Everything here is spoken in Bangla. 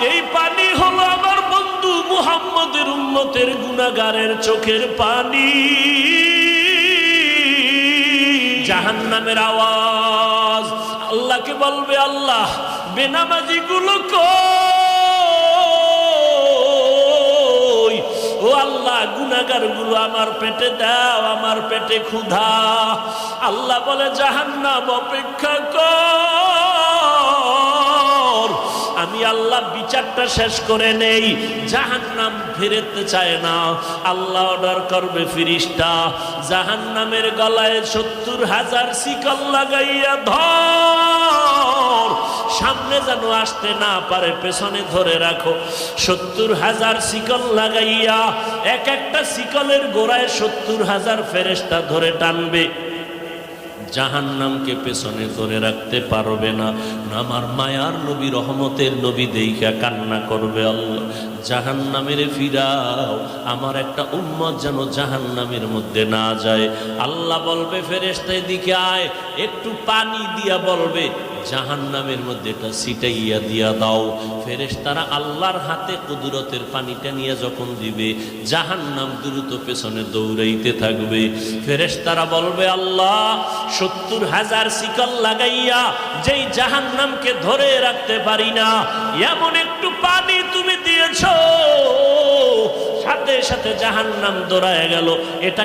এই পানি হলো আমার বন্ধু মুহাম্মদের উম্মতের গুনাহগারের চোখের পানি। জাহান্নামের আওয়াজ আল্লাহকে বলবে, আল্লাহ বেনামাজি গুলো কই? ও আল্লাহ গুনাহগার গুলো আমার পেটে দাও, আমার পেটে ক্ষুধা। আল্লাহ বলে, জাহান্নাম অপেক্ষা কর, আমি আল্লাহ বিচারটা শেষ করে নেই। জাহান্নাম ফিরতে চায় না। আল্লাহ অর্ডার করবে, ফিরিস্তা জাহান্নামের গলায় ৭০,০০০ শিকল লাগাইয়া ধর, সামনে যেন আসতে না পারে, পেছনে ধরে রাখো। ৭০,০০০ শিকল লাগাইয়া এক একটা শিকলের গোড়ায় ৭০,০০০ ফেরেশতা ধরে টানবে। জাহান্নামকে পেছনে ধরে রাখতে পারবে না। আমার মায়ার নবী, রহমতের নবী দেইখা কান্না করবে, আল্লাহ জাহান্নামের ফিরাও, আমার একটা উম্মত যেন জাহান্নামের মধ্যে না যায়। আল্লাহ বলবে, ফেরেশতা এদিকে আয়, একটু পানি দিয়া বলবে জাহান্নামের মধ্যে এটা ছিটাইয়া দিয়া দাও। ফেরেশতারা আল্লাহর হাতে কুদরতের পানিটা নিয়ে যখন দিবে, জাহান্নাম দ্রুত পেছনে দৌড়াইতে থাকবে। ফেরেশতারা বলবে, আল্লাহ ৭০,০০০ শিকল লাগাইয়া যেই জাহান্নামকে ধরে রাখতে পারি না, এমন একটু পানি তুমি দিয়েছো, সাথে সাথে জাহান্নাম দৌড়ায় গেল। এটা